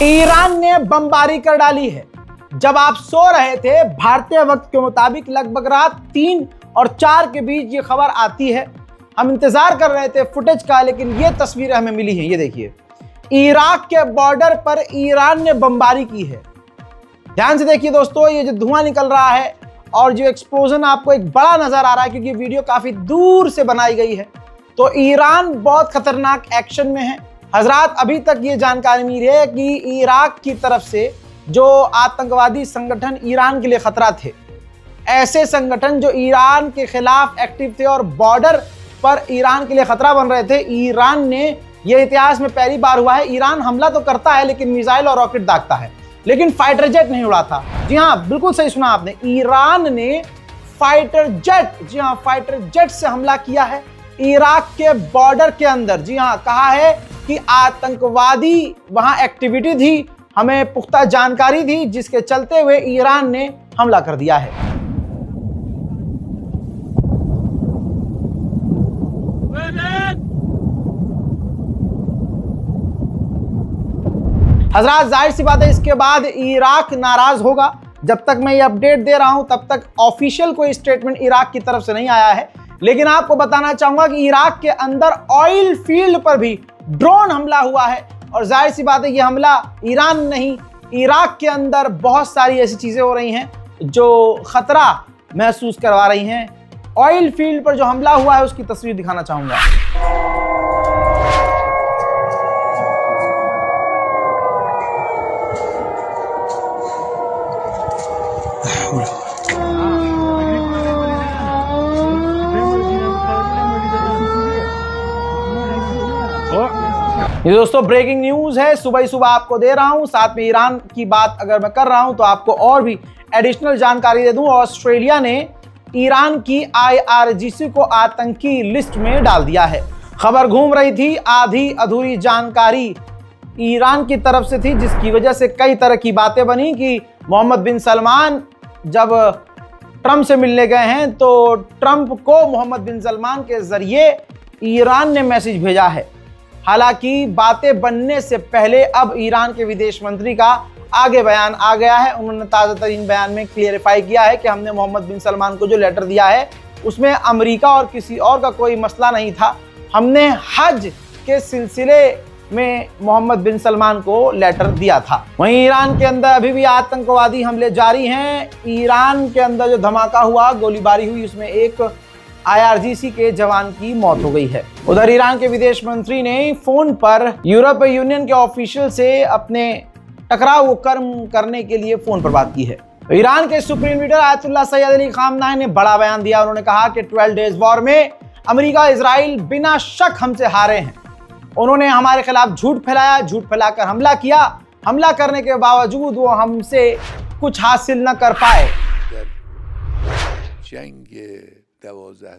Iran ने बमबारी कर डाली है। जब आप सो रहे थे भारतीय वक्त के मुताबिक लगभग रात 3 और 4 के बीच ये खबर आती है। हम इंतजार कर रहे थे फुटेज का, लेकिन ये तस्वीरें हमें मिली हैं। ये देखिए, इराक के बॉर्डर पर ईरान ने बमबारी की है। ध्यान से देखिए दोस्तों, ये जो धुआं निकल रहा है और जो एक्सप्लोजन आपको एक बड़ा नजर आ रहा है, क्योंकि वीडियो काफी दूर से बनाई गई है, तो ईरान बहुत खतरनाक एक्शन में है। हजरात, अभी तक ये जानकारी मिली है कि इराक की तरफ से जो आतंकवादी संगठन ईरान के लिए खतरा थे, ऐसे संगठन जो ईरान के खिलाफ एक्टिव थे और बॉर्डर पर ईरान के लिए खतरा बन रहे थे, ईरान ने, यह इतिहास में पहली बार हुआ है, ईरान हमला तो करता है लेकिन मिसाइल और रॉकेट दागता है, लेकिन फाइटर जेट नहीं उड़ाता। जी हाँ, बिल्कुल सही सुना आपने, ईरान ने फाइटर जेट, जी हाँ, फाइटर जेट से हमला किया है इराक के बॉर्डर के अंदर। जी हाँ, कहा है कि आतंकवादी वहां एक्टिविटी थी, हमें पुख्ता जानकारी थी, जिसके चलते हुए ईरान ने हमला कर दिया है। हजरात, जाहिर सी बात है इसके बाद इराक नाराज होगा। जब तक मैं ये अपडेट दे रहा हूं तब तक ऑफिशियल कोई स्टेटमेंट इराक की तरफ से नहीं आया है, लेकिन आपको बताना चाहूंगा कि इराक के अंदर ऑयल फील्ड पर भी ड्रोन हमला हुआ है। और जाहिर सी बात है ये हमला ईरान नहीं, इराक के अंदर बहुत सारी ऐसी चीजें हो रही हैं जो खतरा महसूस करवा रही हैं। ऑयल फील्ड पर जो हमला हुआ है उसकी तस्वीर दिखाना चाहूंगा। ये दोस्तों ब्रेकिंग न्यूज है, सुबह ही सुबह आपको दे रहा हूं। साथ में ईरान की बात अगर मैं कर रहा हूं तो आपको और भी एडिशनल जानकारी दे दूं। ऑस्ट्रेलिया ने ईरान की IRGC को आतंकी लिस्ट में डाल दिया है। खबर घूम रही थी, आधी अधूरी जानकारी ईरान की तरफ से थी, जिसकी वजह से कई तरह की बातें बनी कि मोहम्मद बिन सलमान जब ट्रंप से मिलने गए हैं तो ट्रंप को मोहम्मद बिन सलमान के जरिए ईरान ने मैसेज भेजा है। हालांकि बातें बनने से पहले अब ईरान के विदेश मंत्री का आगे बयान आ गया है। उन्होंने ताज़ा तरीन बयान में क्लियरिफाई किया है कि हमने मोहम्मद बिन सलमान को जो लेटर दिया है उसमें अमेरिका और किसी और का कोई मसला नहीं था। हमने हज के सिलसिले में मोहम्मद बिन सलमान को लेटर दिया था। वहीं ईरान के अंदर अभी भी आतंकवादी हमले जारी हैं। ईरान के अंदर जो धमाका हुआ, गोलीबारी हुई, उसमें एक IRGC के जवान की मौत हो गई है। उधर ईरान के विदेश मंत्री ने फोन पर यूरोपीय यूनियन के ऑफिशियल से अपने टकराव को कम करने के लिए फोन पर बात की है। ईरान के supreme leader Ayatollah Syed Ali खामनाई ने बड़ा बयान दिया। उन्होंने कहा कि 12 डेज वॉर में अमेरिका इजराइल बिना शक हमसे हारे हैं। उन्होंने हमारे खिलाफ झूठ फैलाया, झूठ फैलाकर हमला किया। हमला करने के बावजूद वो हमसे कुछ हासिल न कर पाए। 12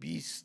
20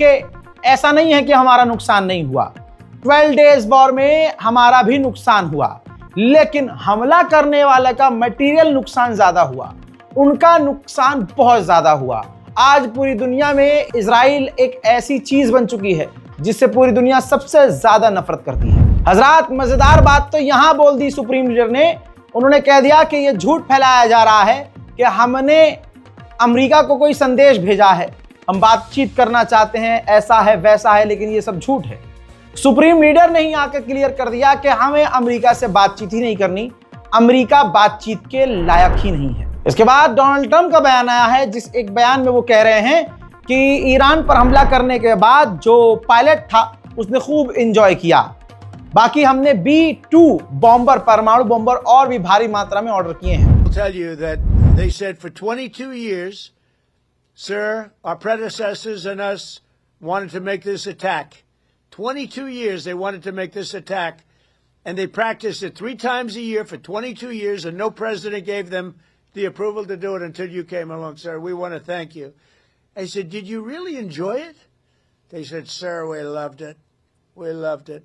कि ऐसा नहीं है कि हमारा नुकसान नहीं हुआ। 12 डेज वॉर में हमारा भी नुकसान हुआ, लेकिन हमला करने वाले का मटेरियल नुकसान ज्यादा हुआ, उनका नुकसान बहुत ज्यादा हुआ। आज पूरी दुनिया में इजराइल एक ऐसी चीज बन चुकी है जिससे पूरी दुनिया सबसे ज्यादा नफरत करती है। हजरात, मजेदार बात तो यहां बोल दी सुप्रीम लीडर ने। उन्होंने कह दिया कि यह झूठ फैलाया जा रहा है कि हमने अमेरिका को कोई संदेश भेजा है, हम बातचीत करना चाहते हैं, ऐसा है वैसा है, लेकिन ये सब झूठ है। सुप्रीम लीडर ने ही आकर क्लियर कर दिया कि हमें अमेरिका से बातचीत ही नहीं करनी, अमेरिका बातचीत के लायक ही नहीं है। इसके बाद डोनाल्ड ट्रंप का बयान आया है, जिस एक बयान में वो कह रहे हैं कि ईरान पर हमला करने के बाद जो पायलट था उसने खूब एंजॉय किया। बाकी हमने B2 बॉम्बर, परमाणु बॉम्बर और भी भारी मात्रा में ऑर्डर किए हैं। I'll tell you that they said for 22 years, sir, our predecessors and us wanted to make this attack. 22 years they wanted to make this attack, and they practiced it 3 times a year for 22 years, and no president gave them the approval to do it until you came along, sir. We want to thank you. I said, did you really enjoy it? They said, sir, we loved it. We loved it.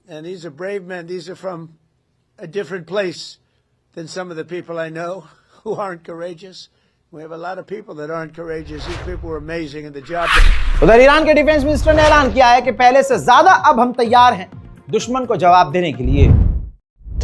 And these are brave men. These are from a different place than some of the people I know who aren't courageous. We have a lot of people that aren't courageous. These people were amazing in the job. उधर Iran के defence minister ने ऐलान किया है कि पहले से ज्यादा अब हम तैयार हैं दुश्मन को जवाब देने के लिए।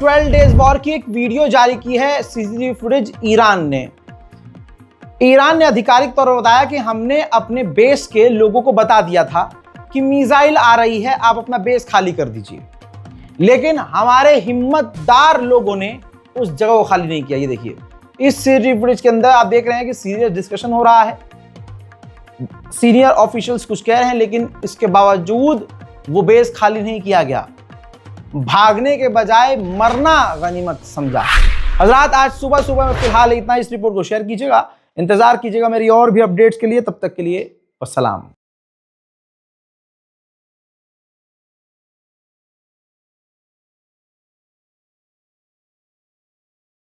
12 डेज वॉर की एक वीडियो जारी की है सीसीटीवी फुटेज ईरान ने आधिकारिक तौर पर बताया कि हमने अपने बेस के लोगों को बता दिया था कि मिसाइल आ रही है, आप अपना बेस खाली कर दीजिए, लेकिन हमारे हिम्मतदार लोगों ने उस जगह को खाली नहीं किया। ये देखिए इस सीसीटीवी फुटेज के अंदर आप देख रहे हैं कि सीरियस डिस्कशन हो रहा है, सीनियर ऑफिशियल्स कुछ कह रहे हैं, लेकिन इसके बावजूद वो बेस खाली नहीं किया गया। भागने के बजाय मरना गनीमत समझा। हजरात आज सुबह में फिलहाल इतना, इस रिपोर्ट को शेयर कीजिएगा, इंतजार कीजिएगा मेरी और भी अपडेट्स के लिए। तब तक के लिए अस्सलाम।